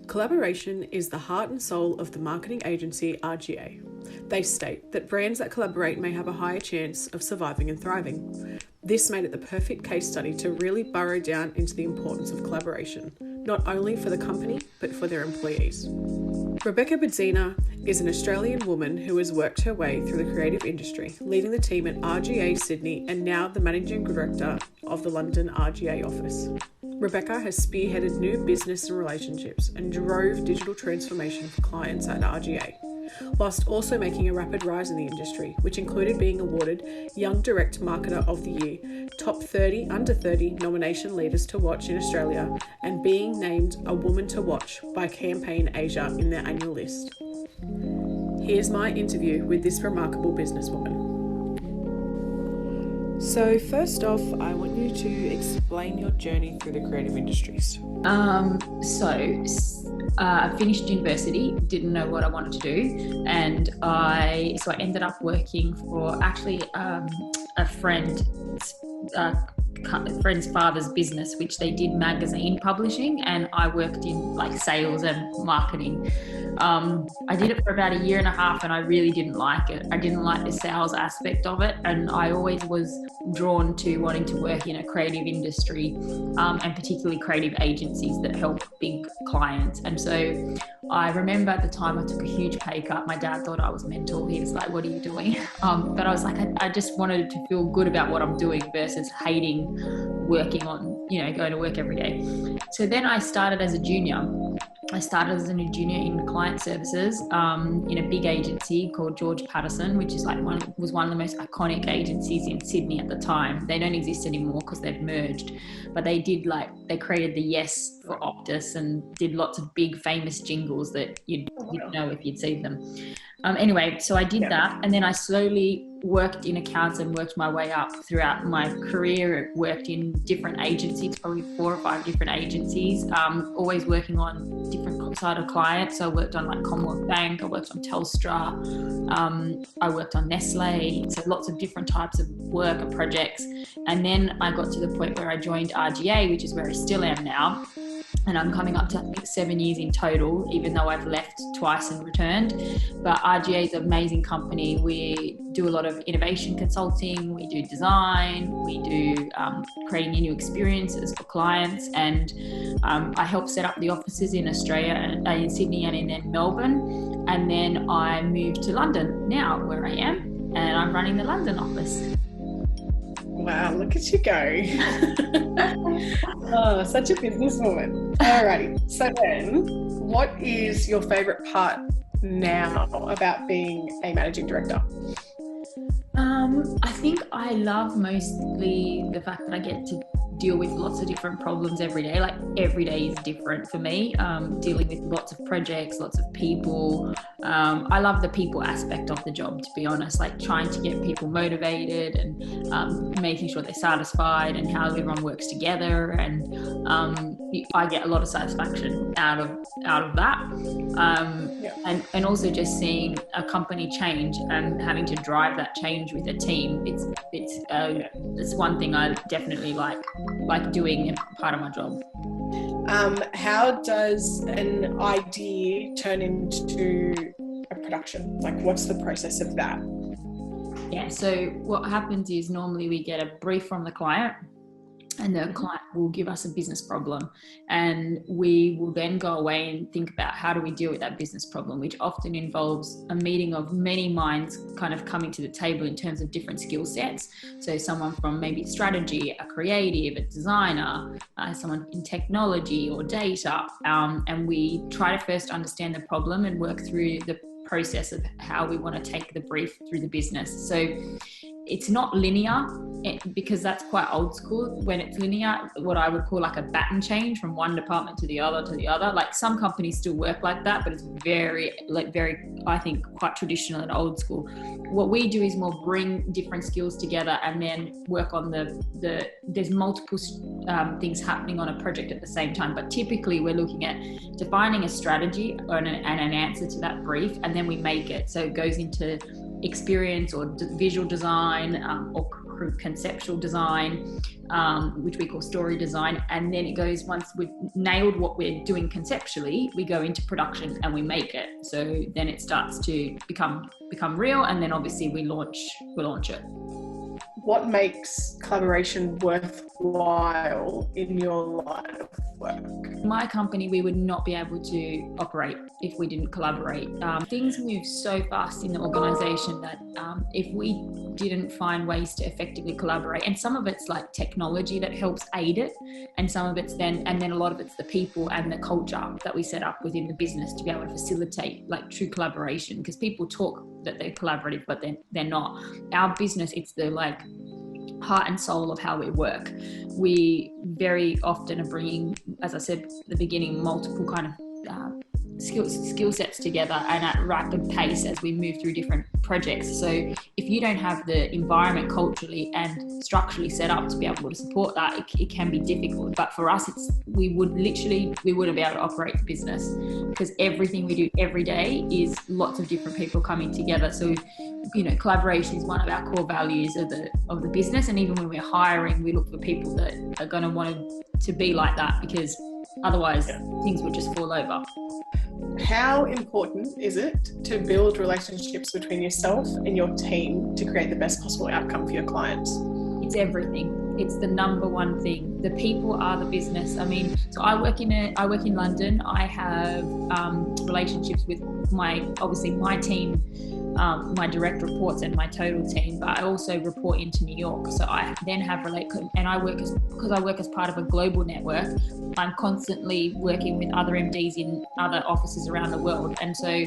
Collaboration is the heart and soul of the marketing agency RGA. They state that brands that collaborate may have a higher chance of surviving and thriving. This made it the perfect case study to really burrow down into the importance of collaboration, not only for the company, but for their employees. Rebecca Bezzina is an Australian woman who has worked her way through the creative industry, leading the team at RGA Sydney and now the Managing Director of the London RGA office. Rebecca has spearheaded new business and relationships and drove digital transformation for clients at RGA, whilst also making a rapid rise in the industry, which included being awarded Young Direct Marketer of the Year, Top 30 Under 30 Nomination Leaders to Watch in Australia, and being named a Woman to Watch by Campaign Asia in their annual list. Here's my interview with this remarkable businesswoman. So first off, I want you to explain your journey through the creative industries. I finished university, didn't know what I wanted to do, and I ended up working for actually a friend's father's business, which they did magazine publishing, and I worked in like sales and marketing. I did it for about a year and a half and I really didn't like it. I didn't like the sales aspect of it, and I always was drawn to wanting to work in a creative industry, and particularly creative agencies that help big clients. And so I remember at the time I took a huge pay cut. My dad thought I was mental. He was like, "What are you doing?" But I was like, I just wanted to feel good about what I'm doing versus hating working on, going to work every day. So then I started as a junior. I started as a junior in client services in a big agency called George Patterson, which is was one of the most iconic agencies in Sydney at the time. They don't exist anymore because they've merged, but they created the Yes for Optus and did lots of big famous jingles that you'd know if you'd seen them. Anyway, so I did that, and then I slowly worked in accounts and worked my way up throughout my career. Worked in different agencies, probably 4 or 5 different agencies, always working on different side of clients. So I worked on like Commonwealth Bank, I worked on Telstra, I worked on Nestle, so lots of different types of work and projects. And then I got to the point where I joined RGA, which is where I still am now. And I'm coming up to, I think, 7 years in total, even though I've left twice and returned. But RGA is an amazing company. We do a lot of innovation consulting, we do design, we do creating new experiences for clients. And I help set up the offices in Australia, in Sydney and in Melbourne. And then I moved to London now, where I am, and I'm running the London office. Wow, look at you go. Oh, such a businesswoman. Alrighty, so then what is your favourite part now about being a managing director? I think I love mostly the fact that I get to deal with lots of different problems every day. Like every day is different for me, dealing with lots of projects, lots of people. I love the people aspect of the job, to be honest, like trying to get people motivated and making sure they're satisfied and how everyone works together. And I get a lot of satisfaction out of that. And also just seeing a company change and having to drive that change with a team. It's one thing I definitely like doing, and part of my job. How does an idea turn into a production? Like, what's the process of that? Yeah, so what happens is normally we get a brief from the client, and the client will give us a business problem, and we will then go away and think about how do we deal with that business problem, which often involves a meeting of many minds kind of coming to the table in terms of different skill sets. So someone from maybe strategy, a creative, a designer, someone in technology or data, and we try to first understand the problem and work through the process of how we want to take the brief through the business. So it's not linear, because that's quite old school. When it's linear, what I would call like a baton change from one department to the other. Like some companies still work like that, but it's very, I think, quite traditional and old school. What we do is more bring different skills together and then work on there's multiple things happening on a project at the same time. But typically we're looking at defining a strategy and an answer to that brief, and then we make it. So it goes into experience or visual design, or through conceptual design, which we call story design. And then it goes, once we've nailed what we're doing conceptually, we go into production and we make it. So then it starts to become real. And then obviously we launch it. What makes collaboration worthwhile in your line of work? My company, we would not be able to operate if we didn't collaborate. Things move so fast in the organisation that if we didn't find ways to effectively collaborate, and some of it's like technology that helps aid it, and some of it's then a lot of it's the people and the culture that we set up within the business to be able to facilitate like true collaboration, because people talk that they're collaborative, but they're not. Our business, it's the like heart and soul of how we work. We very often are bringing, as I said at the beginning, multiple kind of skill sets together and at rapid pace as we move through different projects. So if you don't have the environment culturally and structurally set up to be able to support that, it can be difficult. But for us, we wouldn't be able to operate the business, because everything we do every day is lots of different people coming together. So collaboration is one of our core values of the business, and even when we're hiring, we look for people that are going to want to be like that, because otherwise things would just fall over. How important is it to build relationships between yourself and your team to create the best possible outcome for your clients? It's everything. It's the number one thing. The people are the business. I mean, so I work in London. I have relationships with my team, my direct reports and my total team, but I also report into New York. So I then have because I work as part of a global network, I'm constantly working with other MDs in other offices around the world. And so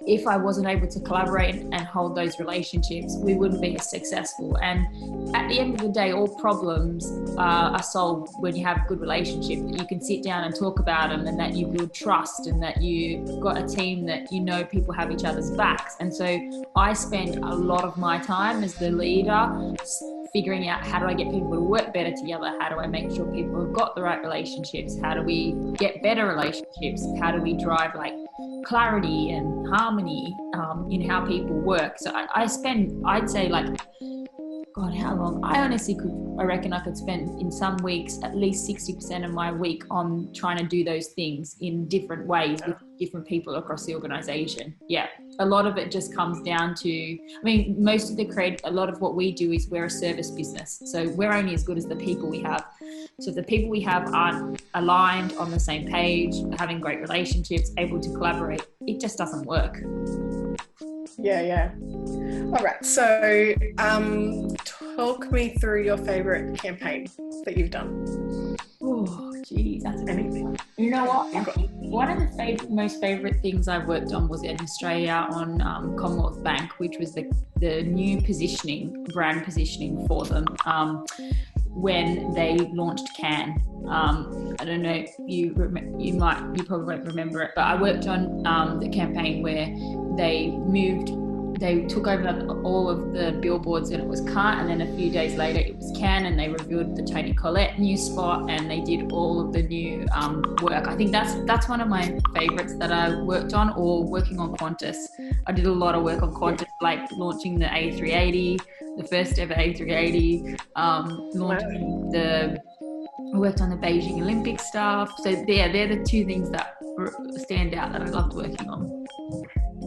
if I wasn't able to collaborate and hold those relationships, we wouldn't be as successful. And at the end of the day, all problems are solved when you have a good relationship, that you can sit down and talk about them, and that you build trust, and that you've got a team that people have each other's backs. And so I spend a lot of my time as the leader figuring out, how do I get people to work better together? How do I make sure people have got the right relationships? How do we get better relationships? How do we drive like clarity and harmony in how people work? So I'd say like, God, how long? I reckon I could spend in some weeks at least 60% of my week on trying to do those things in different ways with different people across the organization. Yeah. A lot of it just comes down to, a lot of what we do is we're a service business. So we're only as good as the people we have. So if the people we have aren't aligned on the same page, having great relationships, able to collaborate, it just doesn't work. Yeah. All right. So talk me through your favorite campaign that you've done. Oh, geez, that's anything. You know what? One of the most favorite things I worked on was in Australia on Commonwealth Bank, which was the new brand positioning for them when they launched Can. I don't know if you probably won't remember it, but I worked on the campaign where they took over all of the billboards and it was Can't, and then a few days later it was Can, and they revealed the Toni Collette new spot, and they did all of the new work. I think that's one of my favorites that I worked on, or working on Qantas. I did a lot of work on Qantas, like launching the A380, the first ever A380, I worked on the Beijing Olympic stuff. So they're the two things that stand out that I loved working on.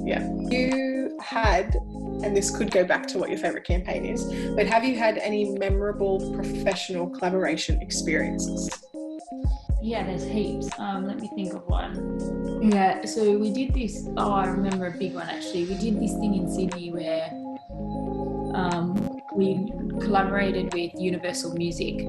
Yeah. You had, and this could go back to what your favourite campaign is, but have you had any memorable professional collaboration experiences? Yeah, there's heaps. Let me think of one. Yeah, so we did this, I remember a big one actually. We did this thing in Sydney where we collaborated with Universal Music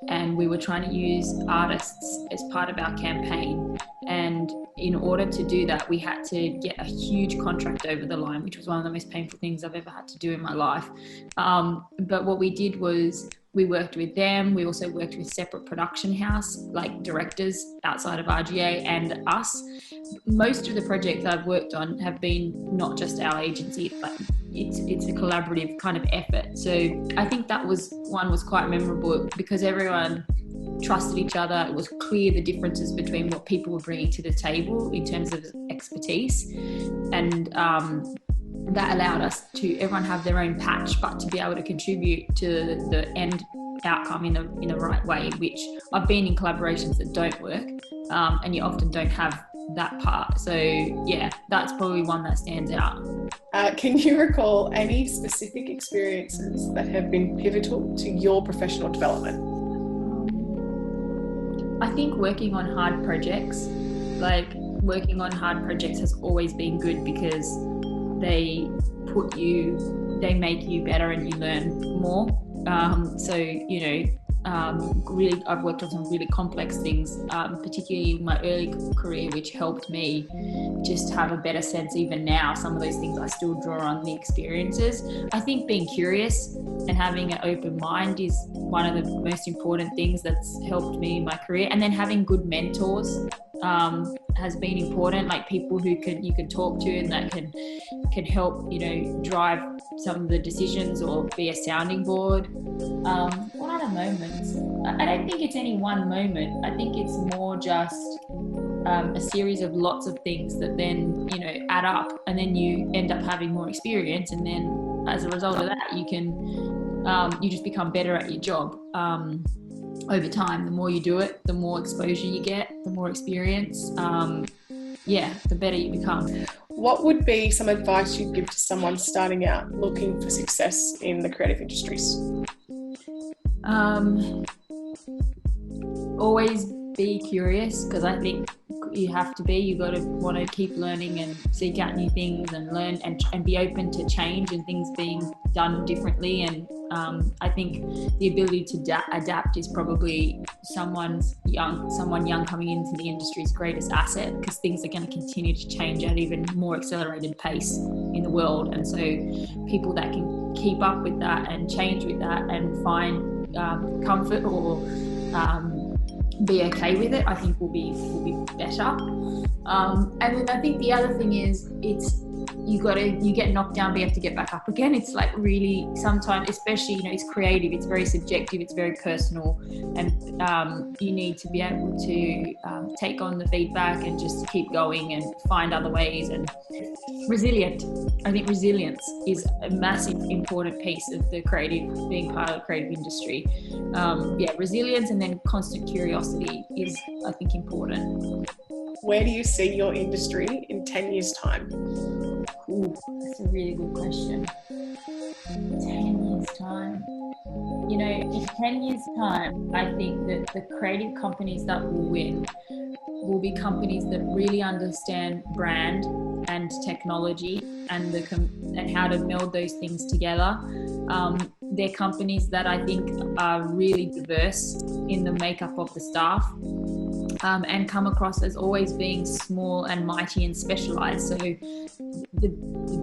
and we were trying to use artists as part of our campaign. And in order to do that, we had to get a huge contract over the line, which was one of the most painful things I've ever had to do in my life. But what we did was we worked with them. We also worked with separate production house, like directors outside of RGA and us. Most of the projects I've worked on have been not just our agency, but it's a collaborative kind of effort. So I think that was quite memorable because everyone trusted each other. It was clear the differences between what people were bringing to the table in terms of expertise. And that allowed us to everyone have their own patch, but to be able to contribute to the end outcome in the right way, which I've been in collaborations that don't work, and you often don't have that part. So yeah, that's probably one that stands out. Can you recall any specific experiences that have been pivotal to your professional development? I think working on hard projects has always been good, because they make you better and you learn more. So, really, I've worked on some really complex things, particularly in my early career, which helped me just have a better sense. Even now, some of those things I still draw on the experiences. I think being curious and having an open mind is one of the most important things that's helped me in my career. And then having good mentors has been important, like people who you can talk to and that can help, drive some of the decisions or be a sounding board. What other moments? I don't think it's any one moment. I think it's more just a series of lots of things that then, add up, and then you end up having more experience. And then as a result of that, you just become better at your job. Over time, the more you do it, the more exposure you get, the more experience, the better you become. What would be some advice you'd give to someone starting out looking for success in the creative industries? Always be curious, because I think you have to be. You got to want to keep learning and seek out new things and learn and be open to change and things being done differently. And I think the ability to adapt is probably someone young coming into the industry's greatest asset, because things are going to continue to change at even more accelerated pace in the world. And so people that can keep up with that and change with that and find comfort or be okay with it, I think will be better. And then I think the other thing is, you get knocked down, but you have to get back up again. It's like really sometimes, especially, it's creative, it's very subjective, it's very personal, and you need to be able to take on the feedback and just keep going and find other ways. And I think resilience is a massive important piece of being part of the creative industry. Resilience, and then constant curiosity is, I think, important. Where do you see your industry in 10 years' time? Ooh, that's a really good question. 10 years' time. In 10 years' time, I think that the creative companies that will win will be companies that really understand brand and technology and how to meld those things together. They're companies that I think are really diverse in the makeup of the staff. And come across as always being small and mighty and specialized. So the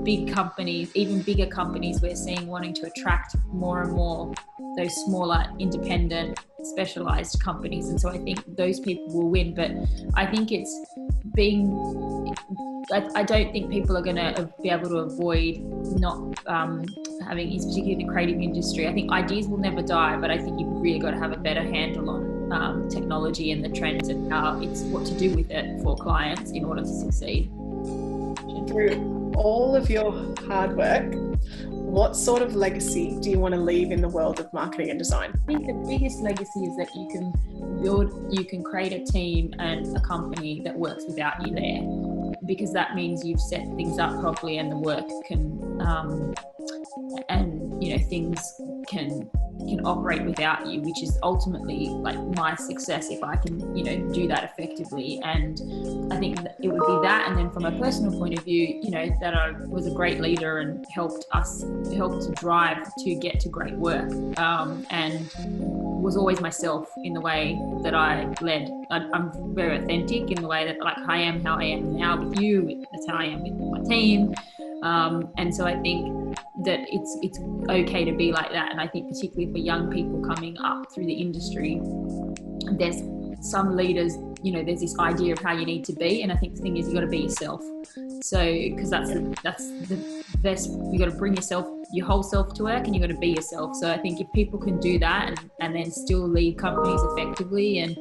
big companies, even bigger companies, we're seeing wanting to attract more and more those smaller, independent, specialized companies. And so I think those people will win. But I think I don't think people are going to be able to avoid not having, particularly in the creative industry. I think ideas will never die, but I think you've really got to have a better handle on technology and the trends and what to do with it for clients in order to succeed. Through all of your hard work, what sort of legacy do you want to leave in the world of marketing and design? I think the biggest legacy is that you can create a team and a company that works without you there, because that means you've set things up properly and the work can things can operate without you, which is ultimately like my success if I can do that effectively. And I think that it would be that, and then from a personal point of view, that I was a great leader and helped to drive to get to great work, and was always myself in the way that I led. I'm very authentic in the way that I am how I am now with you, that's how I am with my team. And so I think that it's okay to be like that. And I think particularly for young people coming up through the industry, there's some leaders, there's this idea of how you need to be. And I think the thing is, you got to be yourself. So, because that's the best, you got to bring your whole self to work, and you got to be yourself. So I think if people can do that and then still lead companies effectively, and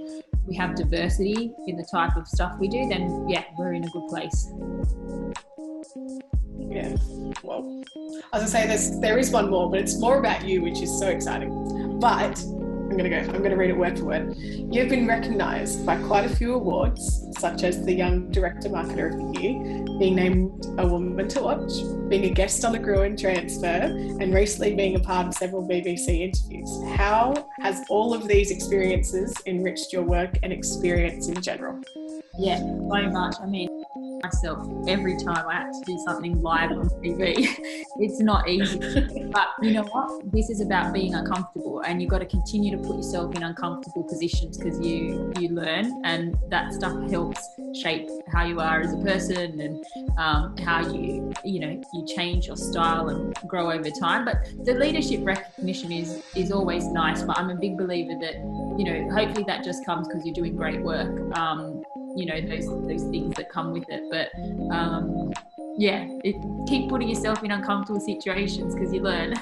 we have diversity in the type of stuff we do, then yeah, we're in a good place. Yeah. Well, as I say, there is one more, but it's more about you, which is so exciting. But I'm gonna read it word for word. You've been recognised by quite a few awards, such as the Young Director Marketer of the Year, being named a Woman to Watch, being a guest on the Gruen Transfer, and recently being a part of several BBC interviews. How has all of these experiences enriched your work and experience in general? Yeah, so much. I mean, myself every time I have to do something live on TV. It's not easy, but you know what, this is about being uncomfortable, and you've got to continue to put yourself in uncomfortable positions, because you learn, and that stuff helps shape how you are as a person, and how you change your style and grow over time. But the leadership recognition is always nice, but I'm a big believer that, you know, hopefully that just comes because you're doing great work. You know, those things that come with it, but keep putting yourself in uncomfortable situations, because you learn.